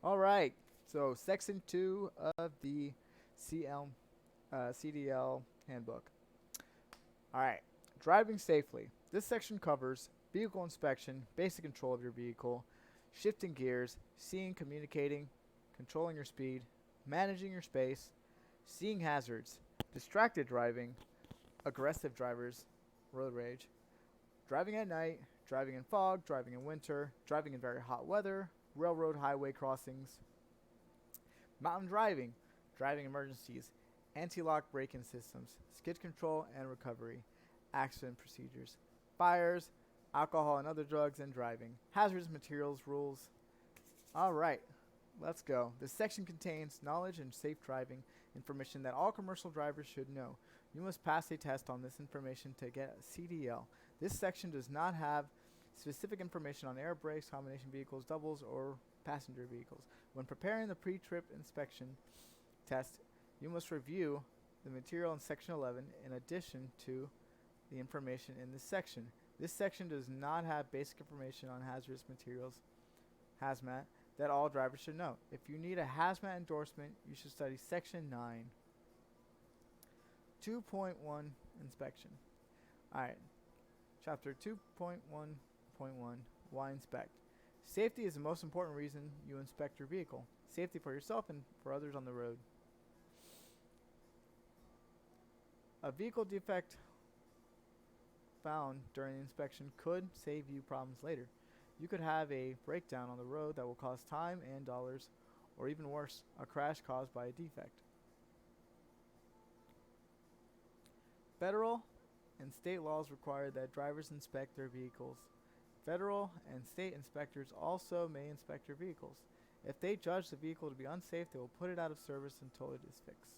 All right. So section 2 of the CDL handbook. All right. Driving safely. This section covers vehicle inspection, basic control of your vehicle, shifting gears, seeing, communicating, controlling your speed, managing your space, seeing hazards, distracted driving, aggressive drivers, road rage, driving at night, driving in fog, driving in winter, driving in very hot weather, railroad highway crossings, mountain driving, driving emergencies, anti-lock braking systems, skid control and recovery, accident procedures, fires, alcohol and other drugs, and driving, hazardous materials rules. All right, let's go. This section contains knowledge and safe driving information that all commercial drivers should know. You must pass a test on this information to get a CDL. This section does not have specific information on air brakes, combination vehicles, doubles, or passenger vehicles. When preparing the pre-trip inspection test, you must review the material in section 11 in addition to the information in this section. This section does not have basic information on hazardous materials, hazmat, that all drivers should know. If you need a hazmat endorsement, you should study section 9. 2.1 Inspection. Alright, chapter 2.1.1 Why inspect? Safety is the most important reason you inspect your vehicle. Safety for yourself and for others on the road. A vehicle defect found during the inspection could save you problems later. You could have a breakdown on the road that will cost time and dollars, or even worse, a crash caused by a defect. Federal and state laws require that drivers inspect their vehicles. Federal and state inspectors also may inspect your vehicles. If they judge the vehicle to be unsafe, they will put it out of service until it is fixed.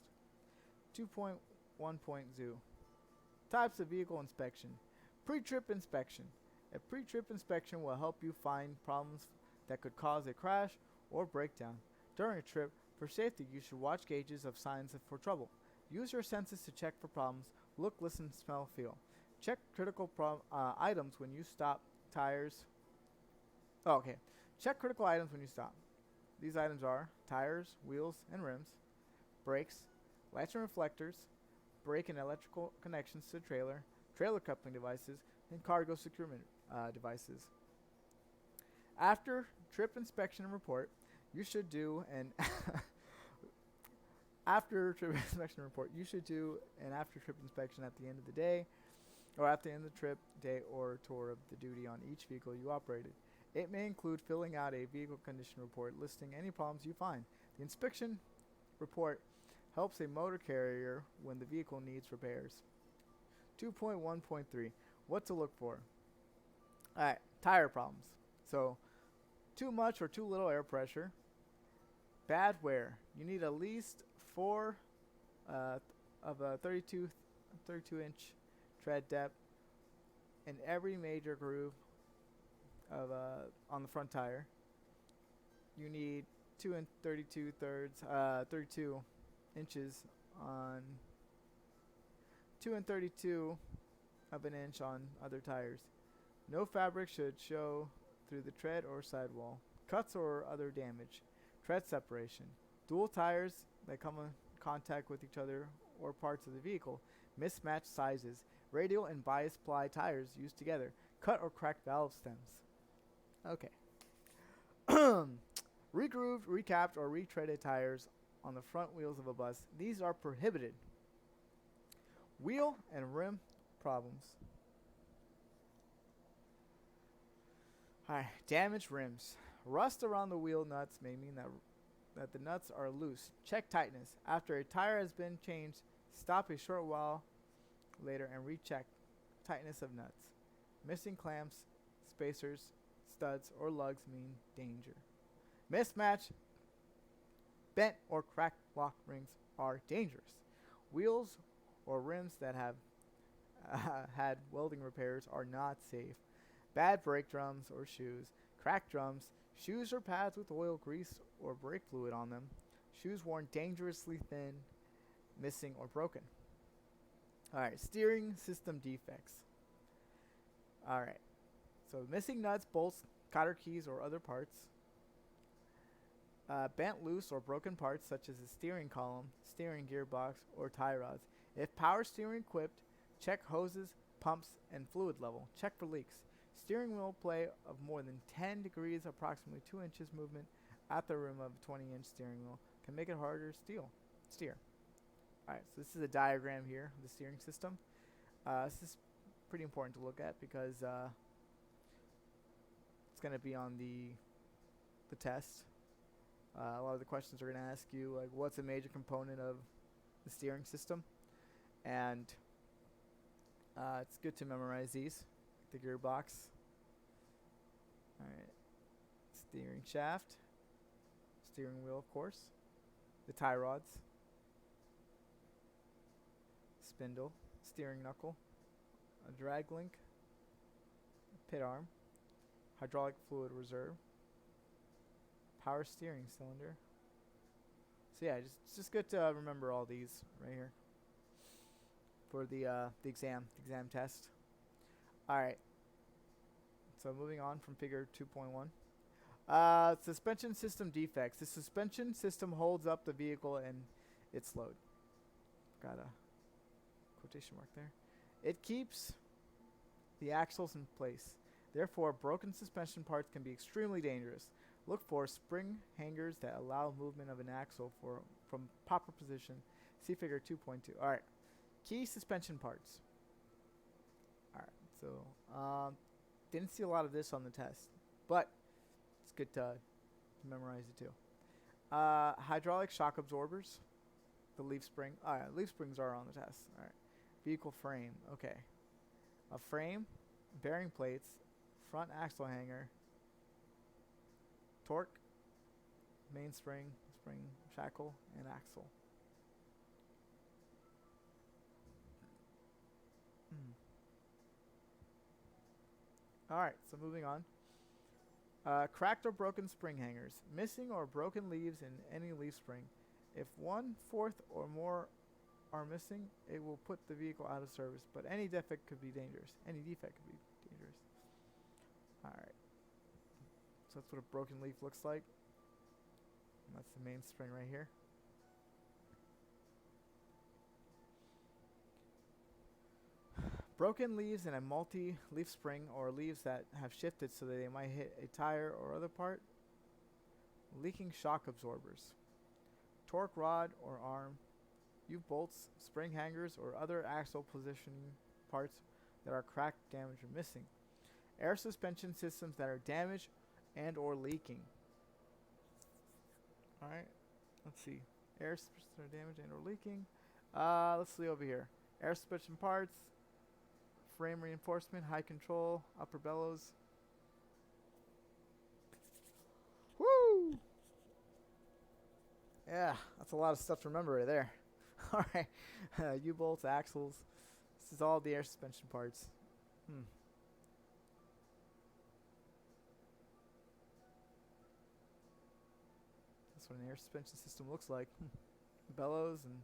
2.1.0 Types of vehicle inspection. Pre-trip inspection. A pre-trip inspection will help you find problems that could cause a crash or breakdown. During a trip, for safety, you should watch gauges of signs for trouble. Use your senses to check for problems. Look, listen, smell, feel. Check critical items when you stop. Tires. Oh, okay. Check critical items when you stop. These items are tires, wheels, and rims, brakes, lights and reflectors, brake and electrical connections to the trailer, trailer coupling devices, and cargo securement devices. After trip inspection and report, you should do an after trip inspection report. You should do an after trip inspection at the end of the day, or at the end of the trip, day, or tour of the duty on each vehicle you operated. It may include filling out a vehicle condition report listing any problems you find. The inspection report helps a motor carrier when the vehicle needs repairs. 2.1.3 What to look for. Alright, tire problems. So, too much or too little air pressure. Bad wear. You need at least 4 of a 32-inch tread depth in every major groove of on the front tire. You need 2 and 32 inches on 2 and 32 of an inch on other tires. No fabric should show through the tread or sidewall. Cuts or other damage. Tread separation. Dual tires that come in contact with each other or parts of the vehicle. Mismatched sizes. Radial and bias ply tires used together. Cut or cracked valve stems. Okay. Regrooved, recapped, or retreaded tires on the front wheels of a bus. These are prohibited. Wheel and rim problems. Alright, damaged rims. Rust around the wheel nuts may mean that the nuts are loose. Check tightness. After a tire has been changed, stop a short while later and recheck tightness of nuts. Missing clamps, spacers, studs, or lugs mean danger. Mismatch, bent or cracked lock rings are dangerous. Wheels or rims that have had welding repairs are not safe. Bad brake drums or shoes. Cracked drums. Shoes or pads with oil, grease, or brake fluid on them. Shoes worn dangerously thin, missing, or broken. Alright, steering system defects. Alright, so missing nuts, bolts, cotter keys, or other parts. Bent, loose, or broken parts such as the steering column, steering gearbox, or tie rods. If power steering equipped, check hoses, pumps, and fluid level. Check for leaks. Steering wheel play of more than 10 degrees, approximately 2 inches movement at the rim of a 20-inch steering wheel can make it harder to steer. Alright, so this is a diagram here of the steering system. This is pretty important to look at because it's going to be on the test. A lot of the questions are going to ask you, like, what's a major component of the steering system? And it's good to memorize these. The gearbox. Alright. Steering shaft. Steering wheel, of course. The tie rods. Spindle. Steering knuckle. A drag link. A pit arm. Hydraulic fluid reserve. Power steering cylinder. So yeah, just good to remember all these right here for the exam test. All right. So moving on from figure 2.1. Suspension system defects. The suspension system holds up the vehicle and its load. Got a quotation mark there. It keeps the axles in place. Therefore, broken suspension parts can be extremely dangerous. Look for spring hangers that allow movement of an axle from proper position. See figure 2.2. All right. Key suspension parts. All right. So, didn't see a lot of this on the test, but it's good to memorize it too. Hydraulic shock absorbers. The leaf spring. All right. Leaf springs are on the test. All right. Vehicle frame. Okay. A frame, bearing plates, front axle hanger, torque, mainspring, spring, shackle, and axle. Alright, so moving on. Cracked or broken spring hangers. Missing or broken leaves in any leaf spring. If 1/4 or more are missing, it will put the vehicle out of service, but any defect could be dangerous. Alright. So that's what a broken leaf looks like. And that's the main spring right here. Broken leaves in a multi-leaf spring, or leaves that have shifted so that they might hit a tire or other part. Leaking shock absorbers. Torque rod or arm. U-bolts, spring hangers, or other axle positioning parts that are cracked, damaged, or missing. Air suspension systems that are damaged and or leaking. Alright, let's see. Air suspensions that are damaged and or leaking. Let's see over here. Air suspension parts, frame reinforcement, high control, upper bellows. Woo! Yeah, that's a lot of stuff to remember right there. Alright, U-bolts, axles. This is all the air suspension parts. That's what an air suspension system looks like. Bellows and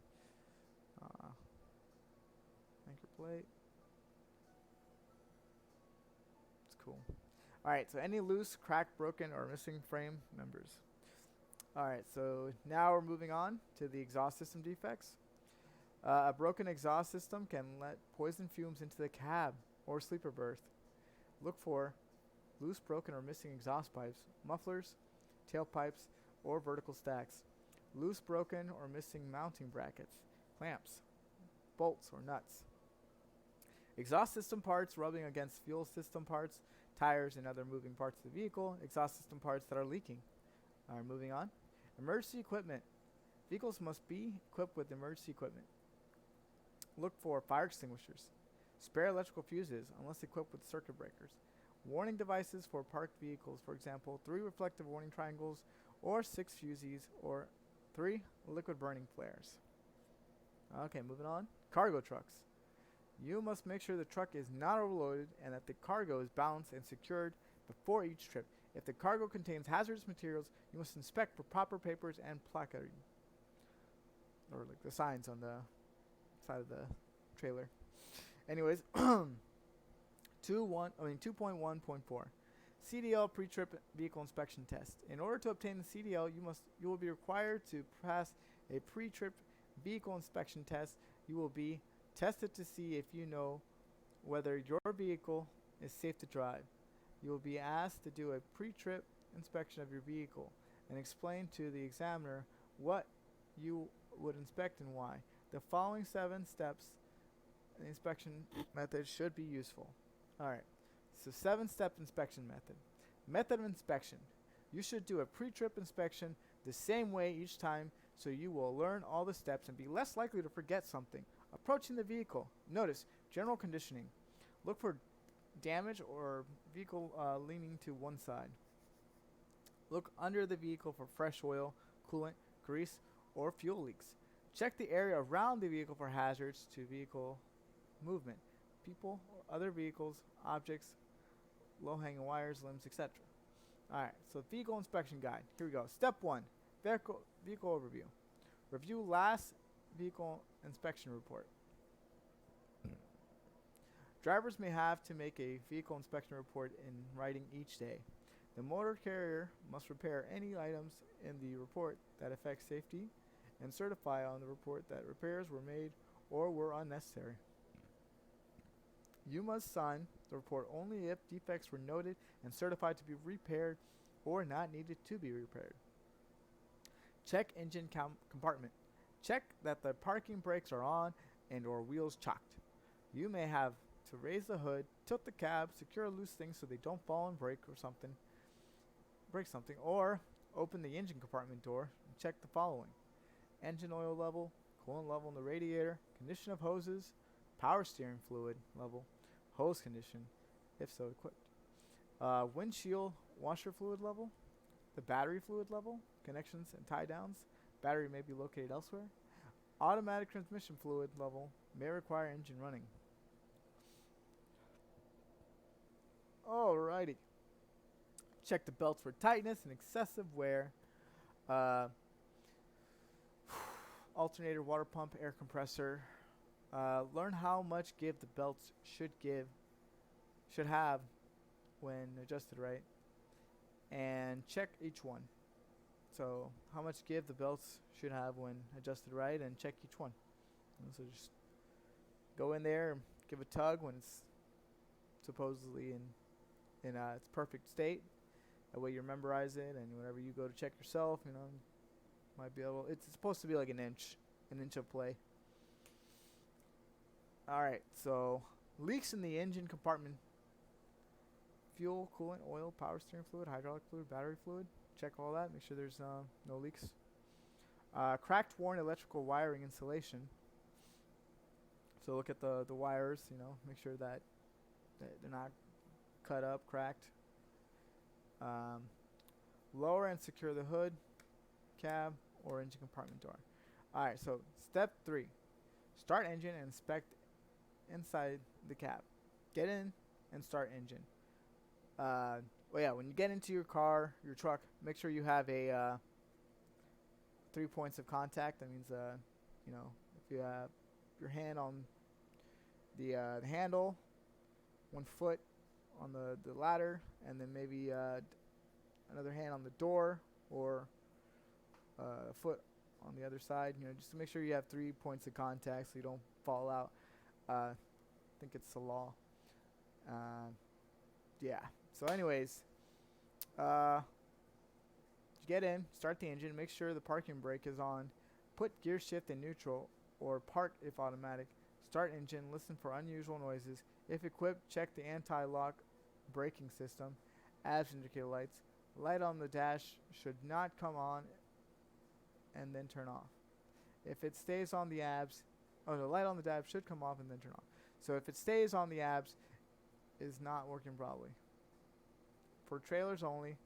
anchor plate. It's cool. Alright, so any loose, cracked, broken, or missing frame members. Alright, so now we're moving on to the exhaust system defects. A broken exhaust system can let poison fumes into the cab or sleeper berth. Look for loose, broken, or missing exhaust pipes, mufflers, tailpipes, or vertical stacks. Loose, broken, or missing mounting brackets, clamps, bolts, or nuts. Exhaust system parts rubbing against fuel system parts, tires, and other moving parts of the vehicle. Exhaust system parts that are leaking. Moving on. Emergency equipment. Vehicles must be equipped with emergency equipment. Look for fire extinguishers. Spare electrical fuses unless equipped with circuit breakers. Warning devices for parked vehicles, for example, 3 reflective warning triangles, or 6 fusees, or 3 liquid burning flares. Okay, moving on. Cargo trucks. You must make sure the truck is not overloaded and that the cargo is balanced and secured before each trip. If the cargo contains hazardous materials, you must inspect for proper papers and placarding, or like the signs on the side of the trailer. Anyways, 2.1.4. CDL pre-trip vehicle inspection test. In order to obtain the CDL, you will be required to pass a pre-trip vehicle inspection test. You will be tested to see if you know whether your vehicle is safe to drive. You will be asked to do a pre-trip inspection of your vehicle and explain to the examiner what you would inspect and why. The following 7 steps in the inspection method should be useful. Alright, so 7-step inspection method. Method of inspection. You should do a pre-trip inspection the same way each time so you will learn all the steps and be less likely to forget something. Approaching the vehicle. Notice general conditioning. Look for damage or vehicle leaning to one side. Look under the vehicle for fresh oil, coolant, grease, or fuel leaks. Check the area around the vehicle for hazards to vehicle movement, people or other vehicles, objects, low-hanging wires, limbs, etc. Alright, so vehicle inspection guide. Here we go. Step 1, vehicle overview. Review last vehicle inspection report. Drivers may have to make a vehicle inspection report in writing each day. The motor carrier must repair any items in the report that affect safety and certify on the report that repairs were made or were unnecessary. You must sign the report only if defects were noted and certified to be repaired or not needed to be repaired. Check engine compartment. Check that the parking brakes are on and or wheels chocked. You may have to raise the hood, tilt the cab, secure loose things so they don't fall and break something, or open the engine compartment door and check the following: engine oil level, coolant level in the radiator, condition of hoses, power steering fluid level, hose condition, if so equipped, windshield washer fluid level, the battery fluid level, connections and tie downs, battery may be located elsewhere, automatic transmission fluid level may require engine running. Alrighty. Check the belts for tightness and excessive wear. Alternator, water pump, air compressor. Learn how much give the belts should have when adjusted right, and check each one. So how much give the belts should have when adjusted right, and check each one. So just go in there and give a tug when it's supposedly in its perfect state. That way you memorize it, and whenever you go to check yourself, might be able. It's supposed to be like an inch of play. All right, so leaks in the engine compartment: fuel, coolant, oil, power steering fluid, hydraulic fluid, battery fluid. Check all that. Make sure there's no leaks. Cracked, worn electrical wiring insulation. So look at the wires. Make sure that they're not cut up, cracked. Lower and secure the hood, cab, or engine compartment door. Alright, so step 3. Start engine and inspect inside the cab. Get in and start engine. When you get into your car, your truck, make sure you have a 3 points of contact. That means, if you have your hand on the handle, 1 foot on the ladder, and then maybe another hand on the door, or a foot on the other side, just to make sure you have 3 points of contact so you don't fall out. I think it's the law. So anyways, get in, start the engine, make sure the parking brake is on, put gear shift in neutral or park if automatic, start engine, listen for unusual noises. If equipped, check the anti-lock braking system, ABS indicator lights. Light on the dash should not come on and then turn off. If it stays on the ABS, the light on the dash should come off and then turn off. So if it stays on the ABS, is not working properly. For trailers only,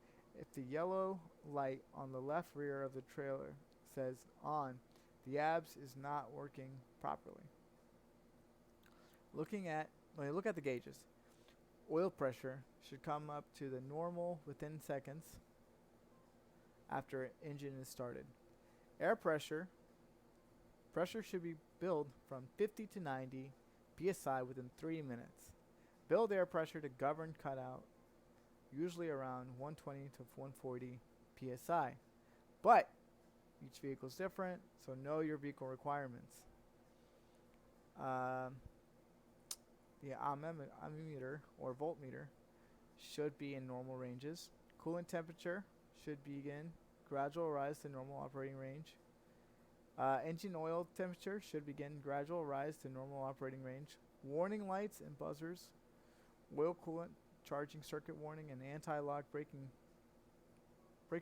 if the yellow light on the left rear of the trailer says on, the ABS is not working properly. Look at the gauges. Oil pressure should come up to the normal within seconds after engine is started. Air pressure should be built from 50 to 90 psi within 3 minutes. Build air pressure to govern cutout usually around 120 to 140 psi. But each vehicle is different, so know your vehicle requirements. The ammeter or voltmeter should be in normal ranges. Coolant temperature should begin gradual rise to normal operating range. Engine oil temperature should begin gradual rise to normal operating range. Warning lights and buzzers, oil coolant charging circuit warning, and anti-lock brake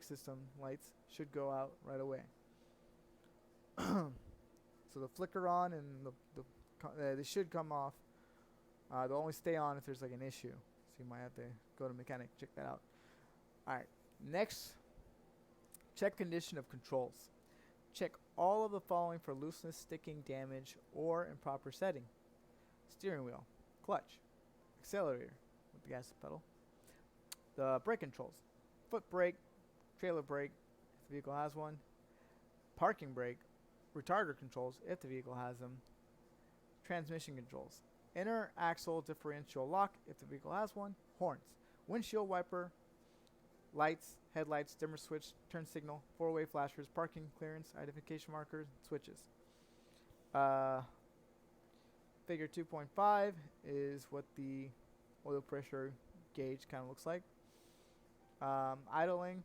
system lights should go out right away. So the flicker on and they should come off. They'll only stay on if there's like an issue. So you might have to go to mechanic, check that out. Alright, next, check condition of controls. Check all of the following for looseness, sticking, damage, or improper setting. Steering wheel, clutch, accelerator with the gas pedal, the brake controls, foot brake, trailer brake if the vehicle has one, parking brake, retarder controls if the vehicle has them, transmission controls, inner axle differential lock if the vehicle has one, horns, windshield wiper, lights, headlights, dimmer switch, turn signal, four-way flashers, parking clearance, identification markers, switches. Figure 2.5 is what the oil pressure gauge kind of looks like. Idling,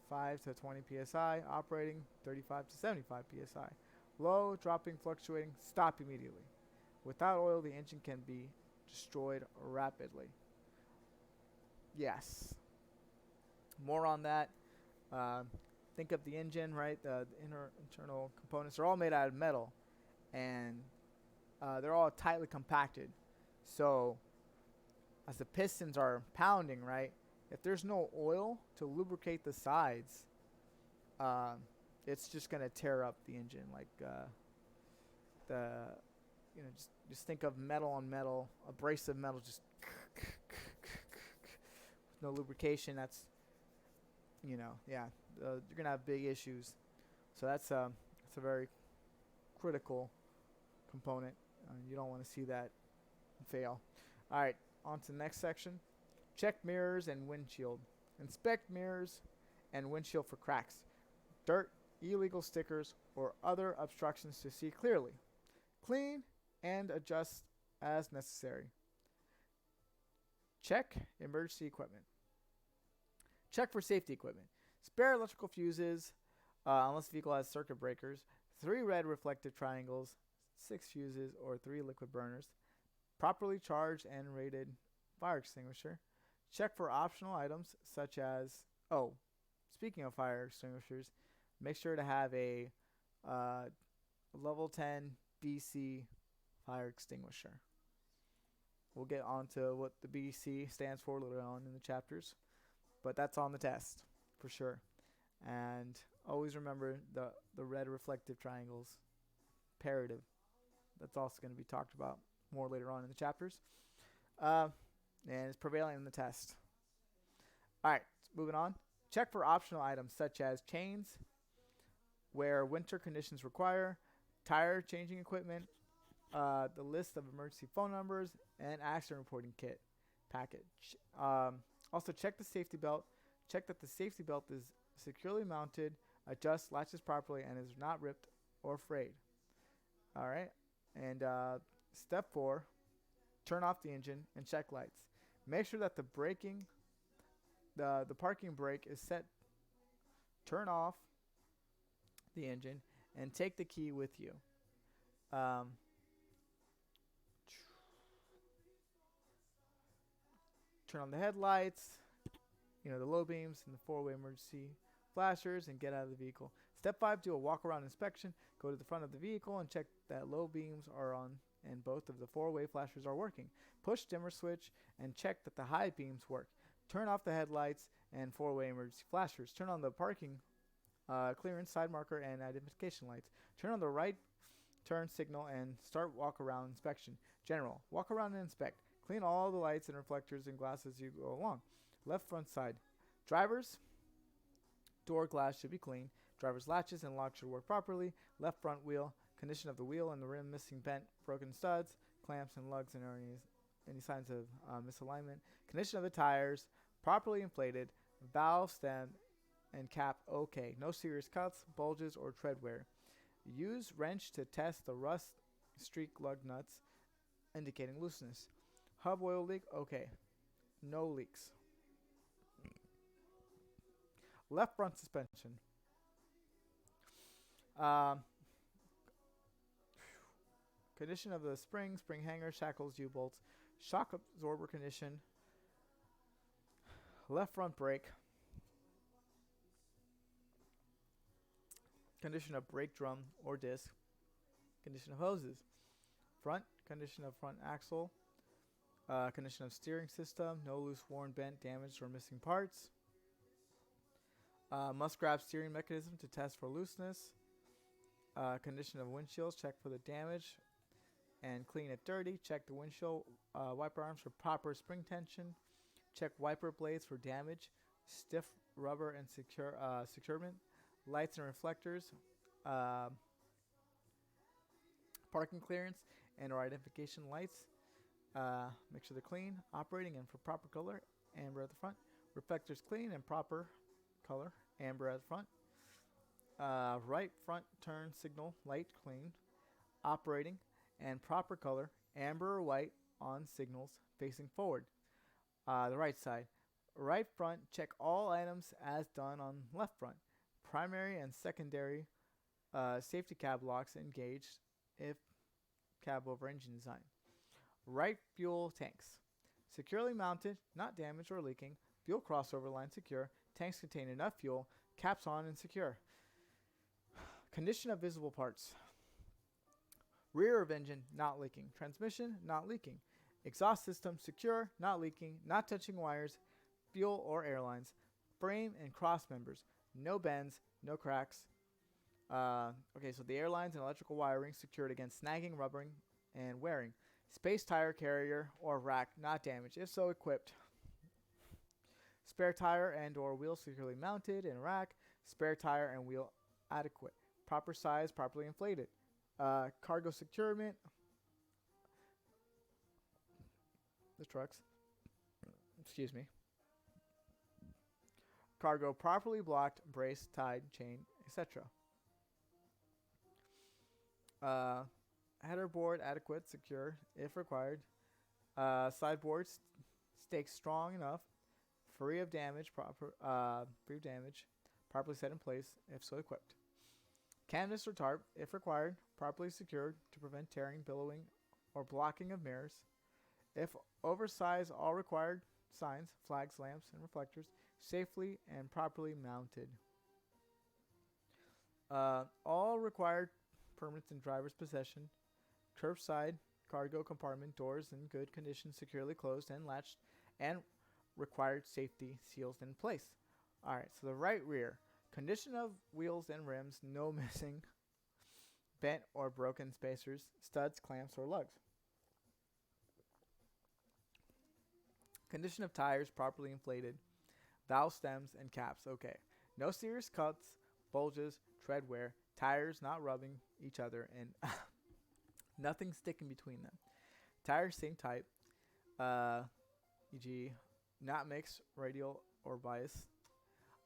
5 to 20 psi. Operating, 35 to 75 psi. Low, dropping, fluctuating, stop immediately. Without oil, the engine can be destroyed rapidly. Yes. More on that. Think of the engine, right? The internal components are all made out of metal, and they're all tightly compacted. So as the pistons are pounding, right, if there's no oil to lubricate the sides, it's just gonna tear up the engine. Like just think of metal on metal, abrasive metal, just with no lubrication. That's you're gonna have big issues. So that's a very critical component. You don't want to see that fail. All right, on to the next section. Check mirrors and windshield. Inspect mirrors and windshield for cracks, dirt, illegal stickers, or other obstructions to see clearly. Clean and adjust as necessary. Check emergency equipment. Check for safety equipment. Spare electrical fuses, unless the vehicle has circuit breakers. 3 red reflective triangles, 6 fuses, or 3 liquid burners. Properly charged and rated fire extinguisher. Check for optional items such as, speaking of fire extinguishers, make sure to have a level 10 BC fire extinguisher. We'll get onto what the BC stands for later on in the chapters, but that's on the test for sure. And always remember the red reflective triangles, imperative. That's also going to be talked about more later on in the chapters. And it's prevailing in the test. All right, moving on. Check for optional items such as chains, where winter conditions require, tire changing equipment, the list of emergency phone numbers, and accident reporting kit package. Also, check the safety belt. Check that the safety belt is securely mounted, adjusts, latches properly, and is not ripped or frayed. All right. And step 4, turn off the engine and check lights. Make sure that the parking brake is set. Turn off the engine and take the key with you. Turn on the headlights, the low beams and the 4-way emergency flashers, and get out of the vehicle. Step 5, do a walk-around inspection. Go to the front of the vehicle and check that low beams are on and both of the 4-way flashers are working. Push dimmer switch and check that the high beams work. Turn off the headlights and 4-way emergency flashers. Turn on the parking clearance, side marker, and identification lights. Turn on the right turn signal and start walk-around inspection. General, walk around and inspect. Clean all the lights and reflectors and glass as you go along. Left front side. Drivers, door glass should be clean. Driver's latches and locks should work properly. Left front wheel, condition of the wheel and the rim missing bent, broken studs, clamps and lugs, and any signs of misalignment. Condition of the tires, properly inflated, valve stem and cap okay. No serious cuts, bulges, or tread wear. Use wrench to test the rust streak lug nuts, indicating looseness. Hub oil leak okay. No leaks. Left front suspension. Condition of the spring hanger, shackles, U-bolts, shock absorber condition, left front brake, condition of brake drum or disc, condition of hoses, front, condition of front axle, condition of steering system, no loose, worn, bent, damaged, or missing parts. Must grab steering mechanism to test for looseness. Condition of windshields, check for the damage and clean it dirty. Check the windshield wiper arms for proper spring tension. Check wiper blades for damage, stiff rubber and securement. Lights and reflectors, parking clearance and or identification lights. Make sure they're clean, operating and for proper color, amber at the front. Reflectors clean and proper color, amber at the front. Right front turn signal light clean, operating and proper color, amber or white on signals facing forward. The right side. Right front, check all items as done on left front. Primary and secondary safety cab locks engaged if cab over engine design. Right fuel tanks. Securely mounted, not damaged or leaking. Fuel crossover line secure. Tanks contain enough fuel. Caps on and secure. Condition of visible parts. Rear of engine, not leaking. Transmission, not leaking. Exhaust system, secure, not leaking, not touching wires, fuel or airlines. Frame and cross members, no bends, no cracks. Okay, so the airlines and electrical wiring secured against snagging, rubbering, and wearing. Space tire carrier or rack, not damaged, if so equipped. Spare tire and or wheel securely mounted in rack. Spare tire and wheel adequate. Proper size, properly inflated. Cargo securement. The trucks. Excuse me. Cargo properly blocked, braced, tied, chained, etc. Header board adequate, secure if required. Sideboard stakes strong enough, free of damage, properly set in place if so equipped. Canvas or tarp, if required, properly secured to prevent tearing, billowing, or blocking of mirrors. If oversized, all required signs, flags, lamps, and reflectors safely and properly mounted. All required permits in driver's possession. Curbside cargo compartment doors in good condition, securely closed and latched, and required safety seals in place. Alright, so the right rear. Condition of wheels and rims, no missing, bent or broken spacers, studs, clamps, or lugs. Condition of tires, properly inflated, valve stems and caps, okay. No serious cuts, bulges, tread wear, tires not rubbing each other, and nothing sticking between them. Tires same type, e.g. not mixed, radial, or bias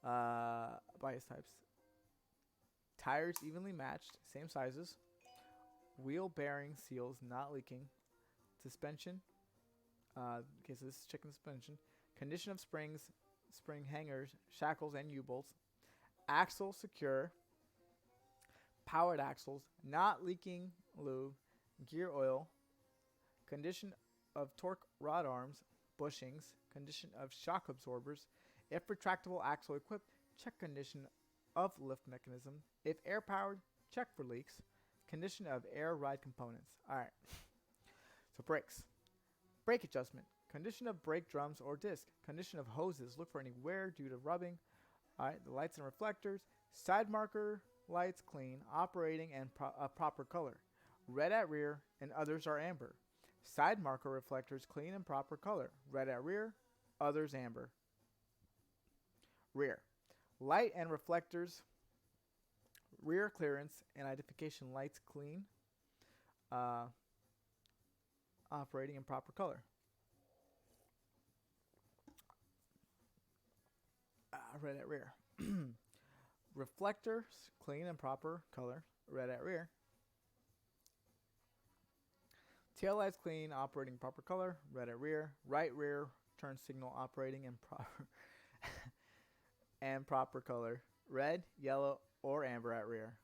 types. Tires evenly matched, same sizes. Wheel bearing seals not leaking. Suspension. Okay, so this is checking suspension. Condition of springs, spring hangers, shackles, and U-bolts. Axle secure. Powered axles, not leaking lube. Gear oil. Condition of torque rod arms, bushings. Condition of shock absorbers. If retractable axle equipped, check condition of lift mechanism. If air powered, check for leaks. Condition of air ride components. Alright. So brakes. Brake adjustment. Condition of brake drums or disc. Condition of hoses. Look for any wear due to rubbing. Alright. The lights and reflectors. Side marker lights clean. Operating and proper color. Red at rear and others are amber. Side marker reflectors clean and proper color. Red at rear, others amber. Rear. Light and reflectors. Rear clearance and identification lights clean. Operating in proper color. Red at rear. Reflectors, clean and proper color, red at rear. Tail lights clean, operating proper color, red at rear. Right rear turn signal operating and proper and proper color, red, yellow, or amber at rear.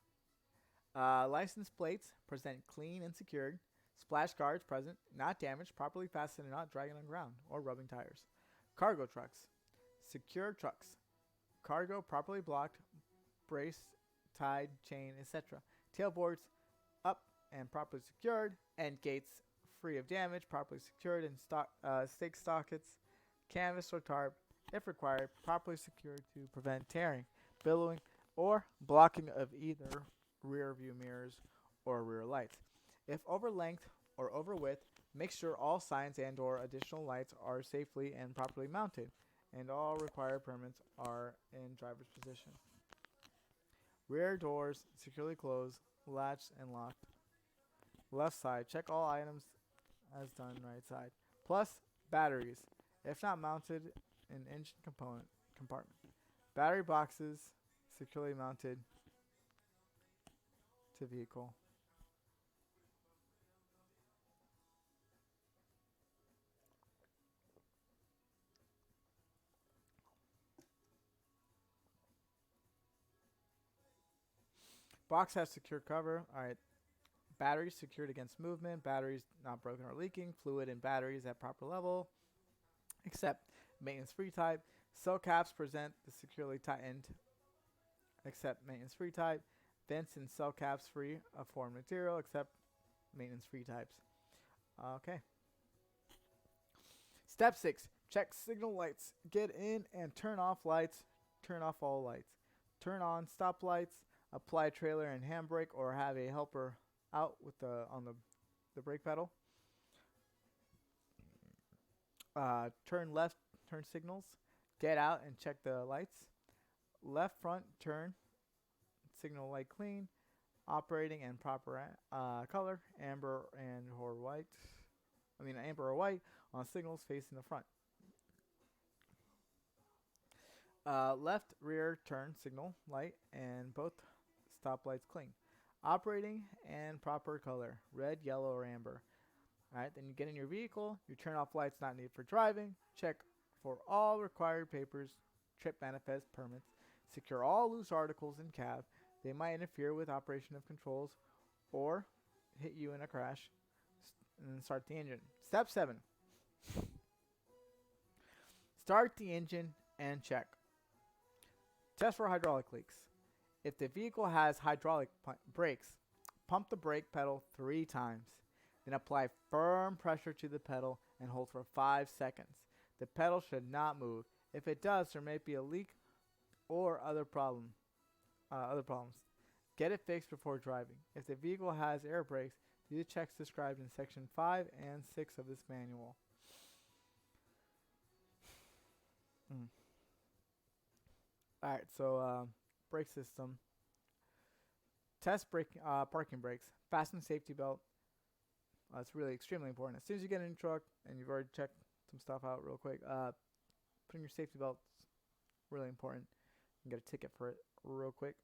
License plates present clean and secured. Splash guards present, not damaged, properly fastened and not dragging on ground or rubbing tires. Cargo trucks, secure trucks. Cargo properly blocked, braced, tied, chain, etc. Tailboards up and properly secured. End gates free of damage, properly secured, and stake sockets, canvas or tarp, if required, properly secured to prevent tearing, billowing, or blocking of either rear view mirrors or rear lights. If over length or over width, make sure all signs and or additional lights are safely and properly mounted, and all required permits are in driver's position. Rear doors securely closed, latched and locked. Left side, check all items as done right side. Plus, batteries, if not mounted in engine compartment. Battery boxes securely mounted to vehicle. Box has secure cover. Alright. Batteries secured against movement. Batteries not broken or leaking. Fluid in batteries at proper level. Except maintenance free type. Cell caps present the securely tightened except maintenance free type. Vents and cell caps free of foreign material except maintenance free types. Okay. Step 6. Check signal lights. Get in and turn off lights. Turn off all lights. Turn on stop lights. Apply trailer and handbrake or have a helper out with the brake pedal. Turn left turn signals. Get out and check the lights. Left front turn signal light clean. Operating and proper color amber or white on signals facing the front. Left rear turn signal light and both stop lights clean. Operating and proper color, red, yellow, or amber. Alright, then you get in your vehicle, you turn off lights not needed for driving, check for all required papers, trip manifest, permits, secure all loose articles in cab. They might interfere with operation of controls or hit you in a crash, and then start the engine. Step 7. Start the engine and check. Test for hydraulic leaks. If the vehicle has hydraulic brakes, pump the brake pedal 3 times. Then apply firm pressure to the pedal and hold for 5 seconds. The pedal should not move. If it does, there may be a leak or other problems. Get it fixed before driving. If the vehicle has air brakes, do the checks described in section 5 and 6 of this manual. Alright, so brake system. Test parking brakes. Fasten safety belt. It's really extremely important. As soon as you get in your truck and you've already checked some stuff out real quick, putting your safety belt is really important. You can get a ticket for it real quick.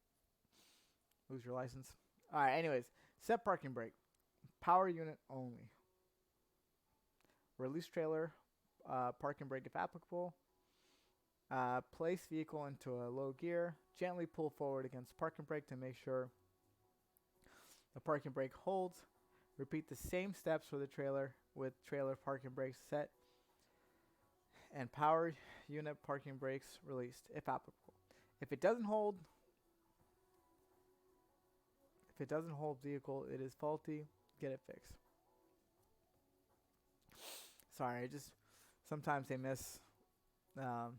Lose your license. Alright, anyways. Set parking brake. Power unit only. Release trailer. Parking brake if applicable. Place vehicle into a low gear. Gently pull forward against parking brake to make sure the parking brake holds. Repeat the same steps for the trailer with trailer parking brakes set and power unit parking brakes released if applicable. If it doesn't hold vehicle, it is faulty. Get it fixed. Sorry, sometimes they miss some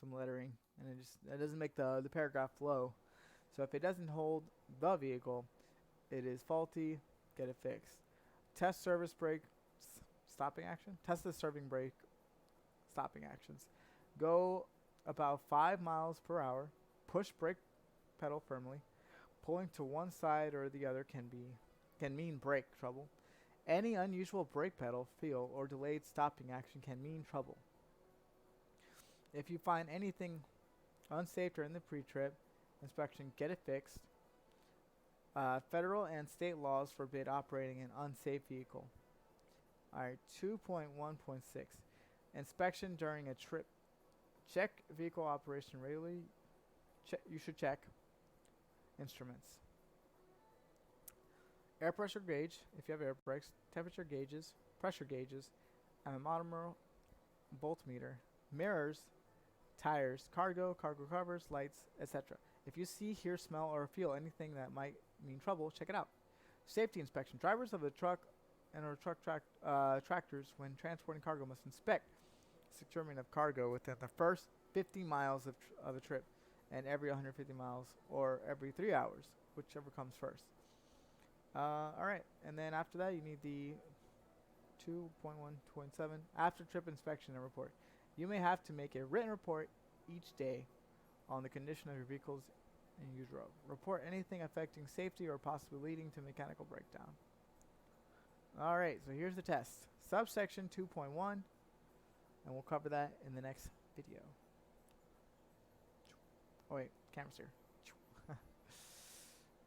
lettering, and it doesn't make the paragraph flow. So if it doesn't hold the vehicle, it is faulty. Get it fixed. Test service brake stopping action. Test the serving brake stopping actions. Go about 5 miles per hour. Push brake pedal firmly. Pulling to one side or the other can mean brake trouble. Any unusual brake pedal feel or delayed stopping action can mean trouble. If you find anything unsafe during the pre-trip inspection, get it fixed. Federal and state laws forbid operating an unsafe vehicle. Alright, 2.1.6. Inspection during a trip. Check vehicle operation regularly. You should check instruments. Air pressure gauge, if you have air brakes. Temperature gauges, pressure gauges, anemometer, voltmeter, mirrors, tires, cargo covers, lights, etc. If you see, hear, smell, or feel anything that might mean trouble, check it out. Safety inspection. Drivers of a truck and or tractors when transporting cargo must inspect securement of cargo within the first 50 miles of a trip and every 150 miles or every 3 hours, whichever comes first. Alright, and then after that you need the 2.1.7 after trip inspection and report. You may have to make a written report each day on the condition of your vehicles and use road. Report anything affecting safety or possibly leading to mechanical breakdown. Alright, so here's the test. Subsection 2.1, and we'll cover that in the next video. Oh wait, camera's here.